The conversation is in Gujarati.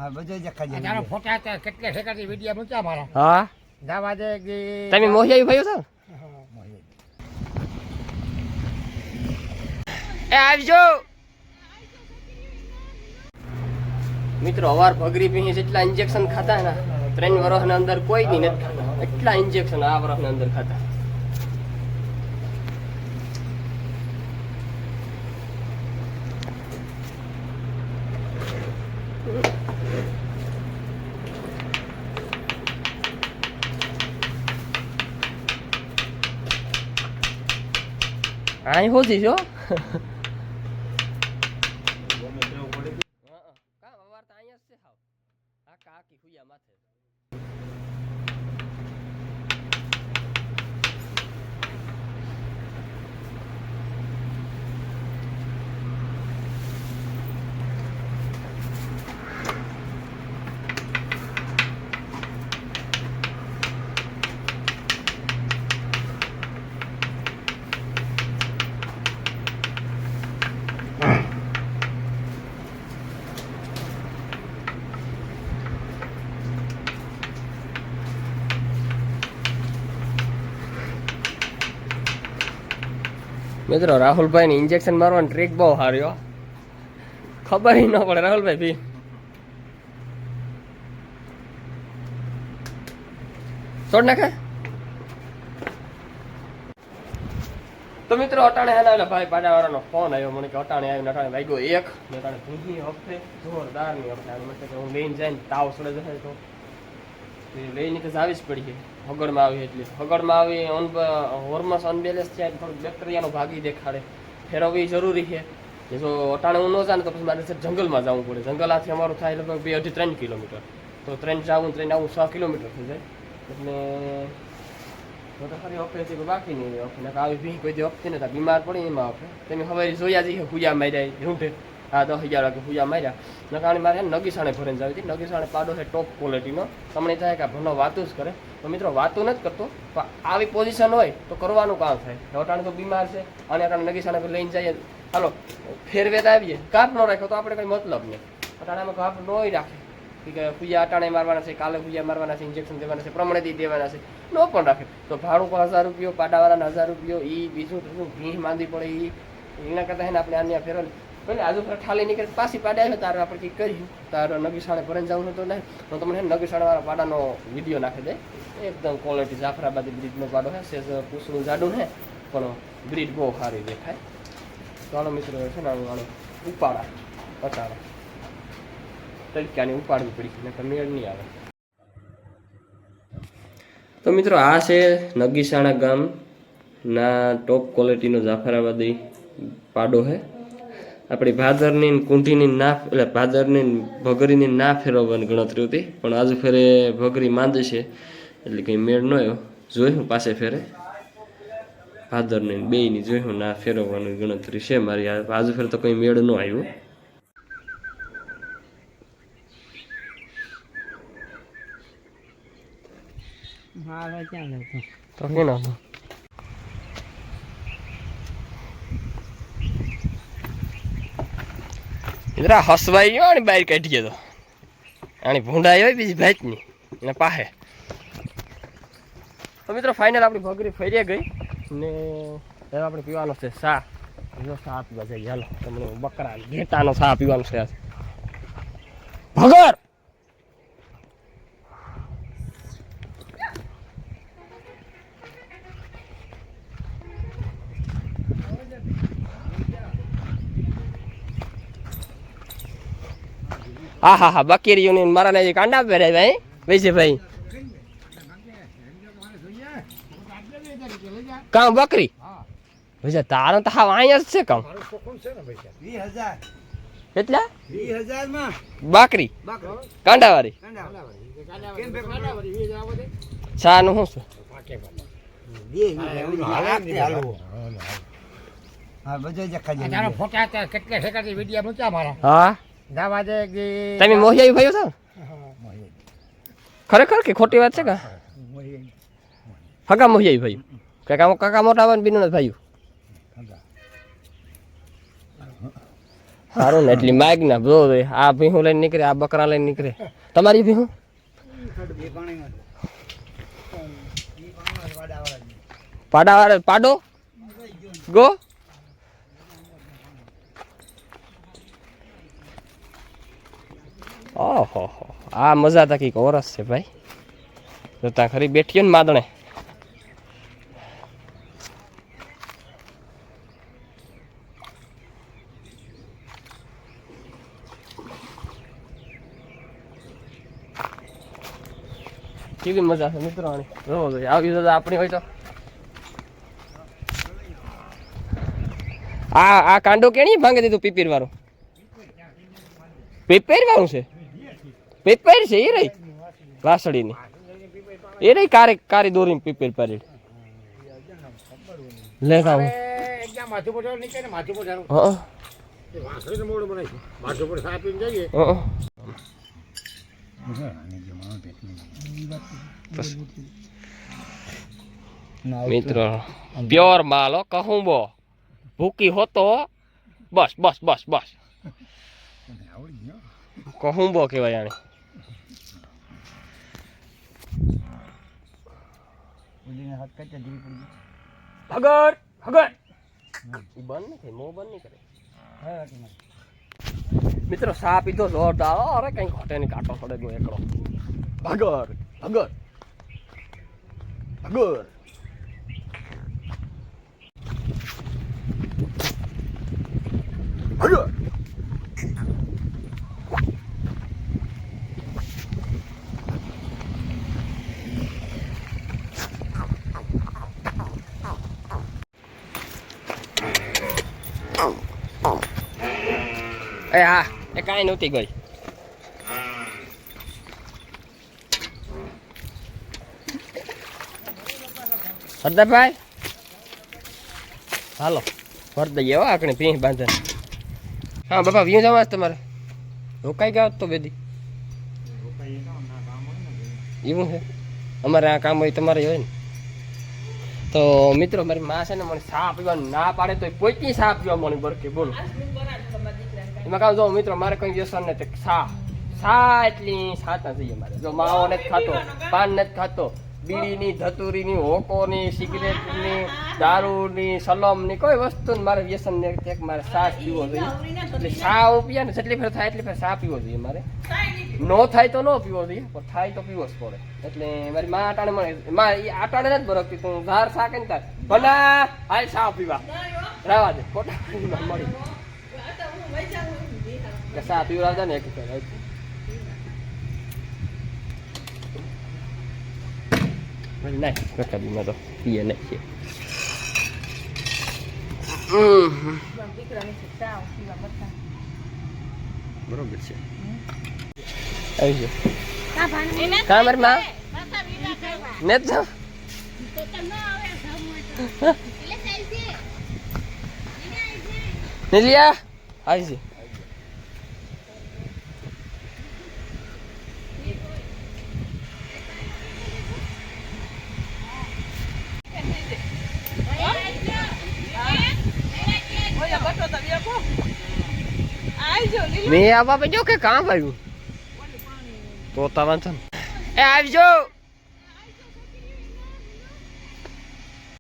હા બધો જખા જાય તારો ફોટા હતા કેટલે ઠેકાથી વિડિયો મૂક્યા મારા હા દાવા દે કે તમે મોહિયાઈ ભાઈ છો એ આવજો મિત્રો અવાર ભગરી પી જેટલા ઇન્જેક્શન ખાતા ને 3 વર્ષની અંદર કોઈ નહીં નથી ખાતા એટલા ઇન્જેક્શન આ વર્ષની અંદર ખાતા આઈ હોતી છો મિત્રો રાહુલભાઈ ને ઇન્જેક્શન મારવાનો ટ્રીક બહુ સારી ખબર ન પડે રાહુલભાઈ ભી છોડ નાખે તો મિત્રો અટાણે હેલા ભાઈ પાડાવાળાનો ફોન આવ્યો મને કે અટાણે આવ્યો અટાણે વાગ્યો 1 ને અટાણે ભૂંગી હફતે જોરદાર ની હફતે મને કે હું લઈને જઈને તાવ સડે જશે તો લઈને તો આવી જ પડી હગડમાં આવી એટલે હગડમાં આવી હોર્મોન્સ અનબેલેન્સ છે થોડુંક બેક્ટેરિયાનો ભાગી દેખાડે ફેરવવી જરૂરી છે જો અટાણે હું ન જાણે તો પછી મારે જંગલમાં જવું પડે જંગલાથી અમારું થાય લગભગ 2 થી 3 કિલોમીટર તો ટ્રેન જવું ટ્રેન આવું 6 કિલોમીટર થઈ જાય એટલે તો ખરી ઓપરેશન બાકી નહીં ઓપને આવી ભી કોઈ દી ઓપતી નતા બીમાર પડી એમાં ઓપે તમે હવે જોયા જઈએ હુયા માર્યા રૂંઢે હા 10,000 વાગે હુયા માર્યા નકાણી મારે નગીસાણે ભરીને જાવી હતી નગીસાણે પાડો છે ટોપ ક્વોલિટીનો તમને થાય કે ભણો વાતું જ કરે તો મિત્રો વાતું નથી કરતો પણ આવી પોઝિશન હોય તો કરવાનું કામ થાય અટાણે તો બીમાર છે અને અટાણે નગીસાણે લઈને જઈએ હાલો ફેરવેદ આવીએ કાપ ન રાખ્યો તો આપણે કંઈ મતલબ નહીં અટાણામાં કાપ ન રાખે કે હુયા અટાણે મારવાના છે કાલે હુયા મારવાના છે ઇન્જેક્શન દેવાના છે પ્રમાણેથી દેવાના છે ન પણ રાખે તો ભાડું પણ 1000 રૂપિયા પાડાવાળાના 1000 રૂપિયા એ બીજું ભીહ માંદી પડે એના કરતાં એને આપણે આની ફેરવે ભલે આજુ ફેર ઠાલી નીકળે પાછી પાડ્યા છે તારે આપણે કંઈક કર્યું તારે નગીસાણે ભરીને જવું તો નહીં તો તમને નગીસાણેવાળા પાડાનો વિડીયો નાખી દે એકદમ ક્વોલિટી જાફરાબાદી બ્રિડનો પાડો છે સેજ પૂછડું જાડું છે પણ બ્રિડ બહુ સારી દેખાય તો આનો મિત્રો છે ને આનો ઉપાડા પચાડા તડક્યાની ઉપાડવી પડી ને મેળ નહીં આવે તો મિત્રો આ છે નગીસાણા ગામના ટોપ ક્વોલિટીનો જાફરાબાદી પાડો છે આપણી ભાદરની કુંઠીની ના એટલે ભાદરની ભગરીની ના ફેરવવાની ગણતરી હતી પણ આજુ ફેરે ભગરી માંદી છે એટલે કંઈ મેળ ન આવ્યો જોયું પાસે ફેરે ભાદરની બેયની જોયું ના ફેરવવાની ગણતરી છે મારી આજુ ફેરે તો કંઈ મેળ ન આવ્યો તો કેનો ઇધરા હસવાઈ ગયો ને બહાર કાઢીએ તો આની ભૂંડાઈ હોય બીજી ભાતની ને પાહે તો મિત્રો ફાઇનલ આપણી ભગરી ફરી ગઈ ને હવે આપણે પીવાનો છે સા જો સા પીવા જઈએ હાલો તમને બકરા ઘેટાનો સા પીવાનો છે ભગર હા હા હા બકરીઓની મારા ને કાંડા પહેરાય ભાઈ વૈસે ભાઈ કામ બકરી ભૈયા તારો તો હા અહીંયા જ છે કામ 20000 કેટલા 20000 માં બકરી કાંડાવાળી ચા નું શું છે હા બધો જખા જાય તારો ફોટા હતા કેટલે ઠેકાથી વિડિયો મૂક્યા મારા હા દાવા દે કે તમે મોહિયાઈ ભાઈઓ છો ખરેખર કે ખોટી વાત છે કે હગા મોહિયાઈ ભાઈ કાકા મોટા આવે બીનું ભાઈઓ સારું ને એટલી માગ ના જો આ ભીહું લઈને નીકળે આ બકરા લઈને નીકળે તમારી ભીહું એ પાણીમાં પાડા વાળે પાડો ગો ઓહો આ મજા તા કઈક ઓરસ છે ભાઈ તો ત્યાં ખરી બેઠીએ ને માદણે કેવી મજા છે મિત્રો આની જોવો જોઈએ આવી તો આપણી હોય તો આ કાંડો કેણી ભાંગી દીધું પીપીર વાળું પીપેર વાળું છે પીપેર છે એ રહી વાસળીની એ રહી કારી દોરીને પીપેર પાડી લે ખાવું એકદમ માથું પર નીચે ને માથું પર જાણું હા વાસળીનું મોડું બનાવીશું માથું પર સાપ પીને જઈએ હા મિત્રો પ્યોર માલ હો કહું બો ભૂકી હોતો બસ બસ બસ બસ કહું બો કહેવાય આને હગર હગર બંધ નથી મો બંધ નહીં કરે મિત્રો સા પીધો જોરદાર અરે કઈ ઘટે નહીં કાંટો પડે ગયો એકડો હગર હગર હગર હગર એ હા એ કાંઈ નહોતી ગઈ સરદારભાઈ હાલો ભર દઈએ હો આકણે ભીંસ બાંધે હા બાપા વ્યૂ જવા તમારે રોકાઈ ગયા તો બેદી એવું છે અમારે આ કામ હોય તમારે હોય ને તો મિત્રો મારી માં છે ને મને ચા પીવાનું ના પાડે તો પોઈની ચા પીવા મને બરકે બોલો એમાં કામ જો મિત્રો મારે કઈ વ્યસન નથી સા એટલી સાત નથી મારે જો માવો નથી ખાતો પાન નથી ખાતો બીડીની ધતુરીની હોકોની સિગરેટની દારૂની સલમની કોઈ વસ્તુ મારે વ્યસન ને મારે સાસ પીવો જોઈએ એટલે સા હું પીયા ને જેટલી ફેર થાય એટલી ફેર સા પીવો જોઈએ મારે નો થાય તો ન પીવો જોઈએ પણ થાય તો પીવો જ પડે એટલે મારી માં આટાણે મળે માં એ આટાણે નથી બરકતી તું ધાર સા કે થાય ભલા હાલ સા પીવા રહેવા દે ખોટા મળી સા પીવડાવતા ને એક નહીં કટાબીમાં તો પીએ નહીં છે બરોબર છે આવી ગયો કા મારી માં ને જ નીલિયા આવી છે મેં આવવા પડ્યો કે કામ આવ્યું તો તવા છે એ આવજો